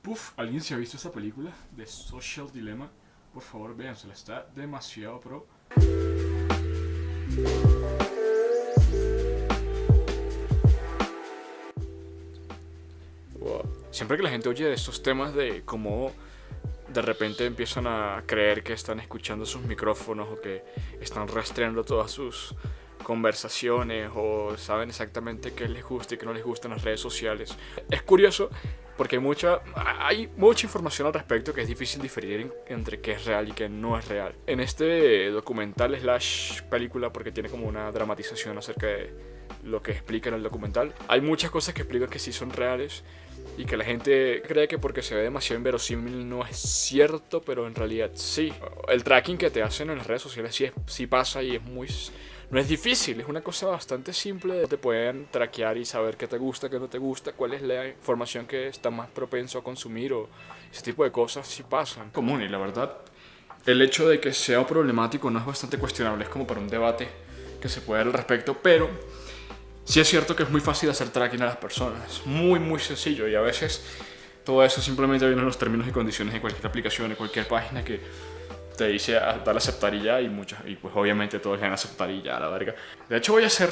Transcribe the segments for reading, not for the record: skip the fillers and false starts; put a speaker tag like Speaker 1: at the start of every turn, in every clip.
Speaker 1: Puf, ¿alguien se ha visto esta película de Social Dilemma? Por favor, véansela, está demasiado pro. Wow. Siempre que la gente oye de estos temas de cómo de repente empiezan a creer que están escuchando sus micrófonos o que están rastreando todas sus conversaciones o saben exactamente qué les gusta y qué no les gusta en las redes sociales. Es curioso porque hay mucha información al respecto que es difícil diferir entre qué es real y qué no es real. En este documental slash película, porque tiene como una dramatización acerca de lo que explica en el documental, hay muchas cosas que explican que sí son reales y que la gente cree que porque se ve demasiado inverosímil no es cierto, pero en realidad sí. El tracking que te hacen en las redes sociales sí pasa y no es difícil, es una cosa bastante simple. Te pueden traquear y saber qué te gusta, qué no te gusta, cuál es la información que está más propenso a consumir o ese tipo de cosas sí pasan. Común, y la verdad, el hecho de que sea problemático no es bastante cuestionable, es como para un debate que se puede dar al respecto, pero sí es cierto que es muy fácil hacer tracking a las personas, es muy sencillo, y a veces todo eso simplemente viene en los términos y condiciones de cualquier aplicación, de cualquier página que te dice dale a aceptar y ya, y pues obviamente todos le van a aceptar y ya, la verga. De hecho voy a hacer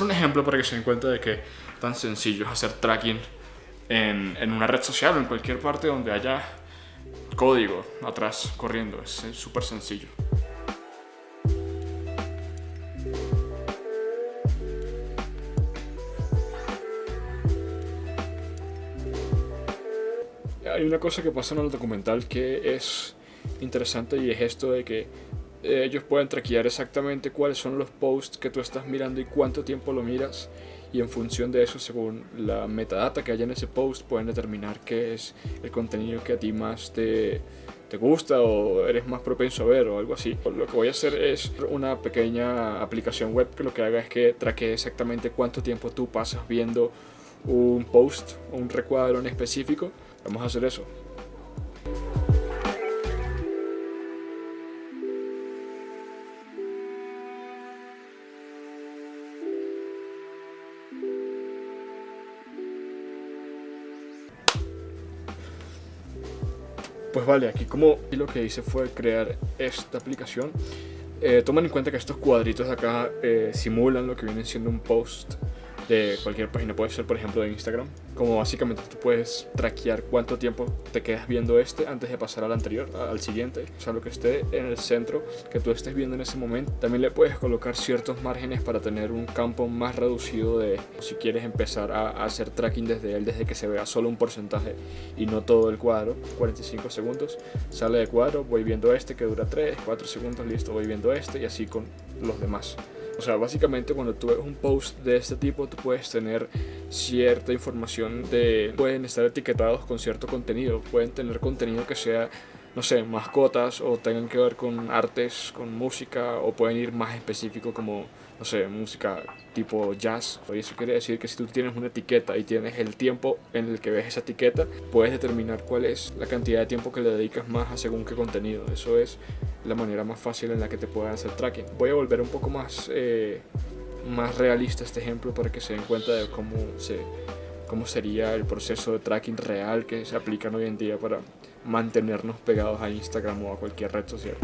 Speaker 1: un ejemplo para que se den cuenta de que tan sencillo es hacer tracking en una red social o en cualquier parte donde haya código atrás corriendo, es súper sencillo. Hay una cosa que pasa en el documental que es interesante y es esto de que ellos pueden traquear exactamente cuáles son los posts que tú estás mirando y cuánto tiempo lo miras, y en función de eso, según la metadata que haya en ese post, pueden determinar qué es el contenido que a ti más te gusta o eres más propenso a ver o algo así. Lo que voy a hacer es una pequeña aplicación web que lo que haga es que traquee exactamente cuánto tiempo tú pasas viendo un post o un recuadro en específico. Vamos a hacer eso. Pues vale, aquí como lo que hice fue crear esta aplicación. Tomen en cuenta que estos cuadritos de acá simulan lo que viene siendo un post de cualquier página, puede ser por ejemplo de Instagram. Como básicamente tú puedes traquear cuánto tiempo te quedas viendo antes de pasar al anterior, al siguiente, o sea, lo que esté en el centro que tú estés viendo en ese momento. También le puedes colocar ciertos márgenes para tener un campo más reducido de si quieres empezar a hacer tracking desde que se vea solo un porcentaje y no todo el cuadro. 45 segundos, sale de cuadro, voy viendo que dura 3, 4 segundos, listo, voy viendo y así con los demás. O sea, básicamente cuando tú ves un post de este tipo, tú puedes tener cierta información pueden estar etiquetados con cierto contenido, pueden tener contenido que sea, no sé, mascotas o tengan que ver con artes, con música, o pueden ir más específico como, no sé, música tipo jazz. Y eso quiere decir que si tú tienes una etiqueta y tienes el tiempo en el que ves esa etiqueta, puedes determinar cuál es la cantidad de tiempo que le dedicas más a según qué contenido. Eso es la manera más fácil en la que te puedan hacer tracking. Voy a volver un poco más realista este ejemplo para que se den cuenta de cómo sería el proceso de tracking real que se aplican hoy en día para mantenernos pegados a Instagram o a cualquier red social.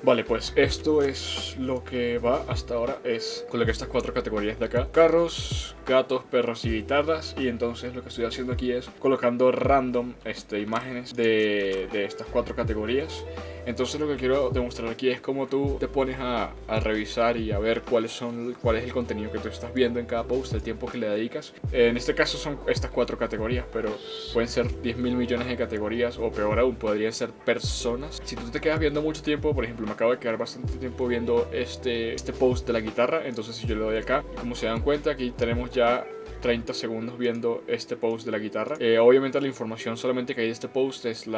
Speaker 1: Vale, pues esto es lo que va hasta ahora, es con lo que estas 4 categorías de acá: carros, gatos, perros y guitarras. Y entonces lo que estoy haciendo aquí es colocando random imágenes de estas 4 categorías. Entonces lo que quiero demostrar aquí es cómo tú te pones a revisar y a ver cuál es el contenido que tú estás viendo en cada post, el tiempo que le dedicas. En este caso son estas 4 categorías, pero pueden ser 10.000 millones de categorías, o peor aún, podrían ser personas. Si tú te quedas viendo mucho tiempo, por ejemplo, me acabo de quedar bastante tiempo viendo este post de la guitarra, entonces si yo le doy acá, como se dan cuenta, aquí tenemos ya 30 segundos viendo este post de la guitarra. Obviamente la información solamente que hay de este post es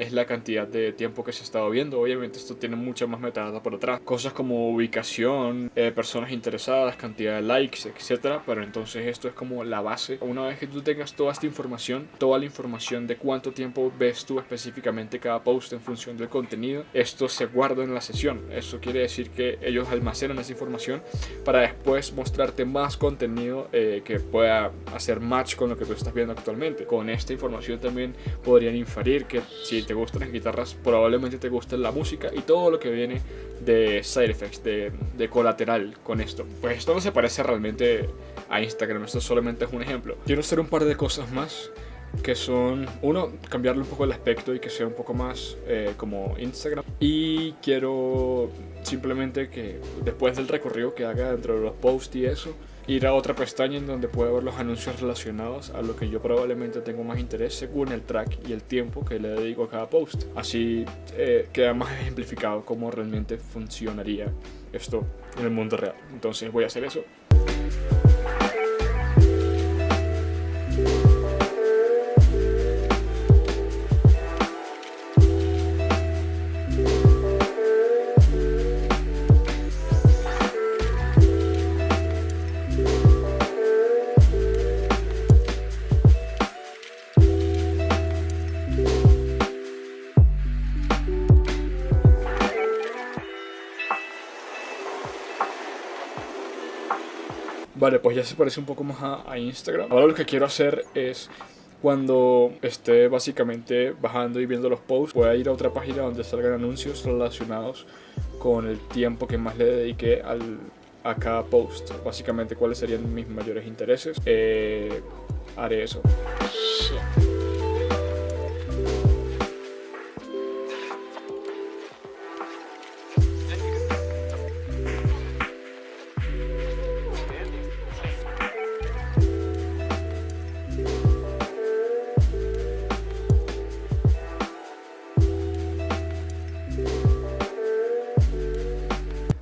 Speaker 1: es la cantidad de tiempo que se ha estado viendo. Obviamente esto tiene mucha más metadata por atrás, cosas como ubicación, personas interesadas, cantidad de likes, etcétera. Pero entonces esto es como la base. Una vez que tú tengas toda esta información, toda la información de cuánto tiempo ves tú específicamente cada post en función del contenido, esto se guarda en la sesión. Eso quiere decir que ellos almacenan esa información para después mostrarte más contenido que pueda hacer match con lo que tú estás viendo actualmente. Con esta información también podrían inferir que si te gustan las guitarras, probablemente te guste la música y todo lo que viene de side effects, de colateral con esto. Pues esto no se parece realmente a Instagram, esto solamente es un ejemplo. Quiero hacer un par de cosas más, que son, uno, cambiarle un poco el aspecto y que sea un poco más como Instagram. Y quiero simplemente que después del recorrido que haga dentro de los posts y eso, ir a otra pestaña en donde pueda ver los anuncios relacionados a lo que yo probablemente tengo más interés según el track y el tiempo que le dedico a cada post. Así queda más ejemplificado cómo realmente funcionaría esto en el mundo real. Entonces voy a hacer eso. Vale, pues ya se parece un poco más a Instagram. Ahora lo que quiero hacer es, cuando esté básicamente bajando y viendo los posts, voy a ir a otra página donde salgan anuncios relacionados con el tiempo que más le dediqué a cada post. Básicamente cuáles serían mis mayores intereses. Haré eso.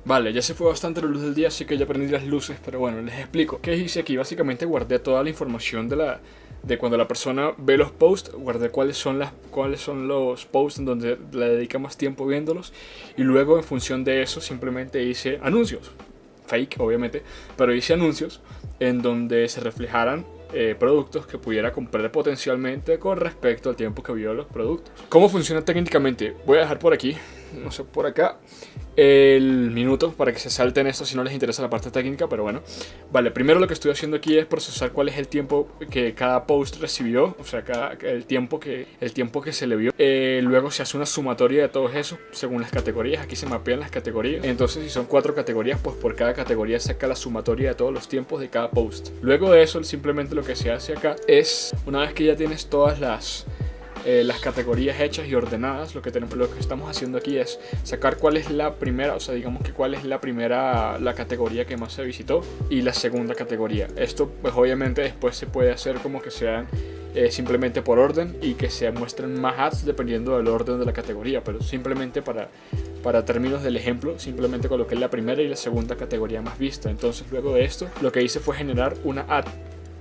Speaker 1: Vale, ya se fue bastante la luz del día, así que ya prendí las luces, pero bueno, les explico. ¿Qué hice aquí? Básicamente guardé toda la información de cuando la persona ve los posts, guardé cuáles son los posts en donde le dedica más tiempo viéndolos, y luego en función de eso simplemente hice anuncios. Fake, obviamente, pero hice anuncios en donde se reflejaran productos que pudiera comprar potencialmente con respecto al tiempo que vio los productos. ¿Cómo funciona técnicamente? Voy a dejar por aquí, no sé, por acá, el minuto para que se salten esto si no les interesa la parte técnica, pero bueno. Vale, primero lo que estoy haciendo aquí es procesar cuál es el tiempo que cada post recibió, o sea, el tiempo que se le vio. Luego se hace una sumatoria de todos esos según las categorías. Aquí se mapean las categorías. Entonces, si son 4 categorías, pues por cada categoría saca la sumatoria de todos los tiempos de cada post. Luego de eso, simplemente lo que se hace acá es, una vez que ya tienes todas las categorías hechas y ordenadas, lo que estamos haciendo aquí es sacar cuál es la primera, o sea, digamos que cuál es la categoría que más se visitó y la segunda categoría. Esto pues obviamente después se puede hacer como que sean simplemente por orden y que se muestren más ads dependiendo del orden de la categoría, pero simplemente para términos del ejemplo, simplemente coloqué la primera y la segunda categoría más vista. Entonces luego de esto lo que hice fue generar una ad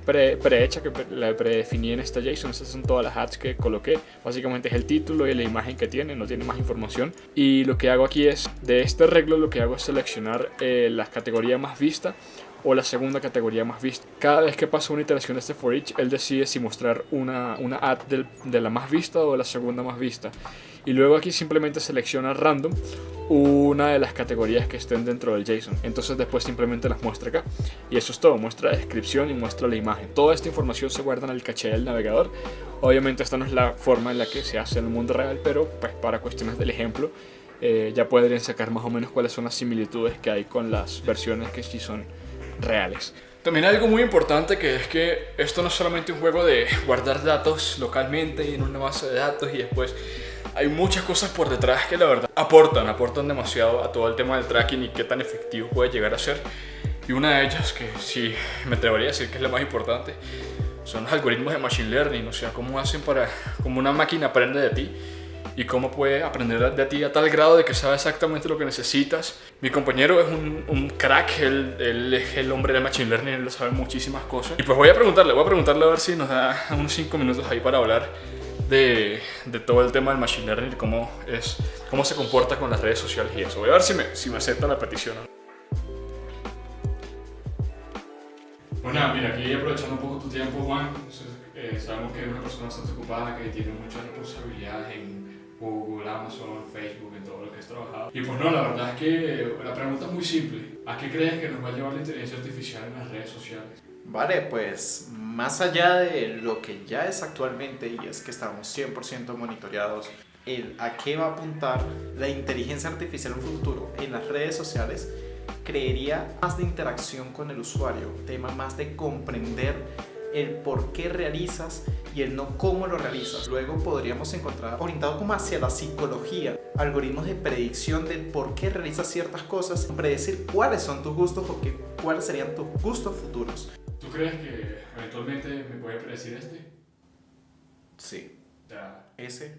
Speaker 1: prehecha que la predefiní en esta JSON. Estas son todas las ads que coloqué. Básicamente es el título y la imagen que tiene, no tiene más información. Y lo que hago aquí es, de este arreglo lo que hago es seleccionar la categoría más vista o la segunda categoría más vista. Cada vez que pasa una iteración de este for each, él decide si mostrar una ad de la más vista o de la segunda más vista. Y luego aquí simplemente selecciona random una de las categorías que estén dentro del JSON. Entonces después simplemente las muestra acá. Y eso es todo, muestra la descripción y muestra la imagen. Toda esta información se guarda en el caché del navegador. Obviamente esta no es la forma en la que se hace en el mundo real, pero pues para cuestiones del ejemplo ya podrían sacar más o menos cuáles son las similitudes que hay con las versiones que sí son reales. También hay algo muy importante, que es que esto no es solamente un juego de guardar datos localmente y en una base de datos y después hay muchas cosas por detrás que la verdad aportan demasiado a todo el tema del tracking y qué tan efectivo puede llegar a ser. Y una de ellas, que sí me atrevería a decir que es la más importante, son los algoritmos de Machine Learning. O sea, cómo hacen cómo una máquina aprende de ti y cómo puede aprender de ti a tal grado de que sabe exactamente lo que necesitas. Mi compañero es un crack, él es el hombre de Machine Learning, él lo sabe muchísimas cosas. Y pues voy a preguntarle a ver si nos da unos 5 minutos ahí para hablar de todo el tema del machine learning, cómo se comporta con las redes sociales y eso. Voy a ver si me acepta la petición. Bueno, mira, aquí aprovechando un poco tu tiempo, Juan. Sabemos que eres una persona bastante ocupada, que tiene muchas responsabilidades en Google, Amazon, Facebook, en todo lo que has trabajado. Y pues no, la verdad es que la pregunta es muy simple. ¿A qué crees que nos va a llevar la inteligencia artificial en las redes sociales?
Speaker 2: Vale, pues más allá de lo que ya es actualmente, y es que estamos 100% monitoreados, a qué va a apuntar la inteligencia artificial en un futuro en las redes sociales, creería más de interacción con el usuario, tema más de comprender el por qué realizas y el no cómo lo realizas. Luego podríamos encontrar, orientado como hacia la psicología, algoritmos de predicción del por qué realizas ciertas cosas, predecir cuáles son tus gustos o cuáles serían tus gustos futuros.
Speaker 1: ¿Tú crees que eventualmente me puede predecir este?
Speaker 2: Sí,
Speaker 1: Ya.
Speaker 2: ese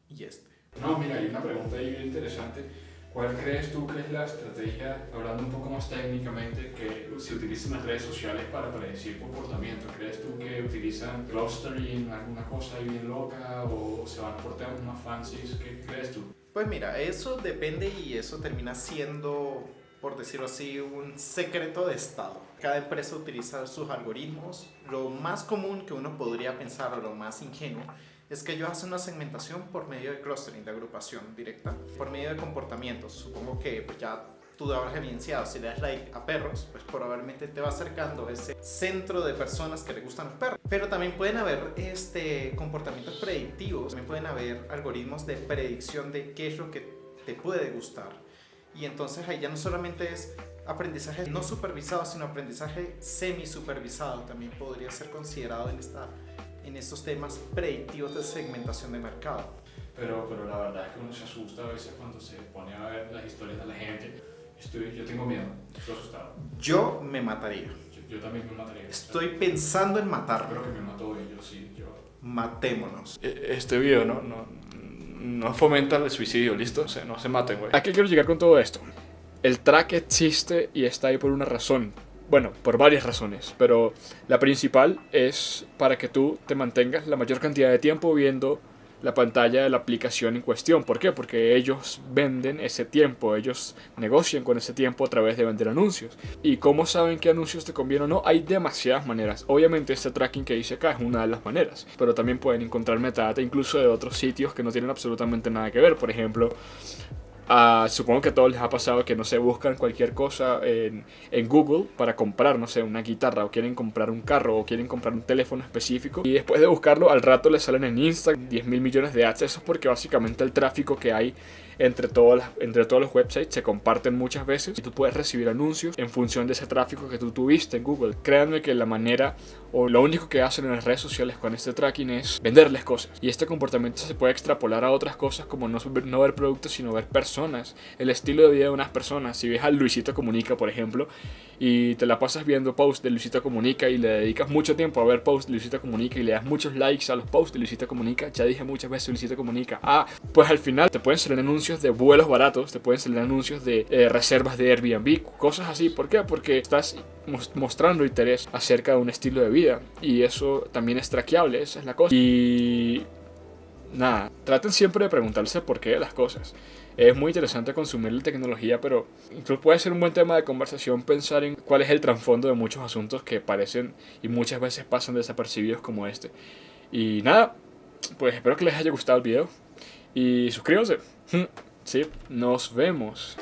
Speaker 2: y este.
Speaker 1: No, mira, hay una pregunta ahí bien interesante. ¿Cuál crees tú que es la estrategia, hablando un poco más técnicamente, que se utiliza en las redes sociales para predecir comportamiento? ¿Crees tú que utilizan clustering, alguna cosa ahí bien loca, o se van por temas más fancies? ¿Qué crees tú?
Speaker 2: Pues mira, eso depende y eso termina siendo, por decirlo así, un secreto de estado. Cada empresa utiliza sus algoritmos. Lo más común que uno podría pensar, o lo más ingenuo, es que ellos hacen una segmentación por medio de clustering, de agrupación directa, por medio de comportamientos. Supongo que pues, ya tú habrás evidenciado, si le das like a perros, pues probablemente te va acercando a ese centro de personas que le gustan los perros. Pero también pueden haber comportamientos predictivos, también pueden haber algoritmos de predicción de qué es lo que te puede gustar. Y entonces ahí ya no solamente es aprendizaje no supervisado, sino aprendizaje semi-supervisado. También podría ser considerado en estos temas predictivos de segmentación de mercado.
Speaker 1: Pero la verdad es que uno se asusta a veces cuando se pone a ver las historias de la gente. Yo tengo miedo, estoy asustado.
Speaker 2: Yo me mataría.
Speaker 1: Yo también me mataría.
Speaker 2: Estoy pensando en matarme.
Speaker 1: Creo que me mató yo, sí.
Speaker 2: Matémonos.
Speaker 1: Este video no fomenta el suicidio, ¿listo? O sea, no se maten, güey. ¿A qué quiero llegar con todo esto? El track existe y está ahí por una razón. Bueno, por varias razones, pero la principal es para que tú te mantengas la mayor cantidad de tiempo viendo la pantalla de la aplicación en cuestión. ¿Por qué? Porque ellos venden ese tiempo, ellos negocian con ese tiempo a través de vender anuncios. ¿Y cómo saben qué anuncios te convienen o no? Hay demasiadas maneras. Obviamente este tracking que hice acá es una de las maneras, pero también pueden encontrar metadata incluso de otros sitios que no tienen absolutamente nada que ver. Por ejemplo, supongo que a todos les ha pasado que, no sé, buscan cualquier cosa en Google para comprar, no sé, una guitarra, o quieren comprar un carro, o quieren comprar un teléfono específico, y después de buscarlo al rato les salen en Instagram 10.000 millones de ads. Eso es porque básicamente el tráfico que hay entre todos los websites se comparten muchas veces y tú puedes recibir anuncios en función de ese tráfico que tú tuviste en Google. Créanme que la manera o lo único que hacen en las redes sociales con este tracking es venderles cosas, y este comportamiento se puede extrapolar a otras cosas como no ver productos sino ver personas, el estilo de vida de unas personas. Si ves a Luisito Comunica, por ejemplo, y te la pasas viendo posts de Luisito Comunica y le dedicas mucho tiempo a ver posts de Luisito Comunica y le das muchos likes a los posts de Luisito Comunica, ya dije muchas veces Luisito Comunica, pues al final te pueden salir anuncios de vuelos baratos, te pueden salir anuncios de reservas de Airbnb, cosas así. ¿Por qué? Porque estás mostrando interés acerca de un estilo de vida, y eso también es traqueable, esa es la cosa. Y nada, traten siempre de preguntarse por qué de las cosas. Es muy interesante consumir la tecnología, pero incluso puede ser un buen tema de conversación pensar en cuál es el trasfondo de muchos asuntos que parecen y muchas veces pasan desapercibidos como este. Y nada, pues espero que les haya gustado el video y suscríbanse. Sí, nos vemos.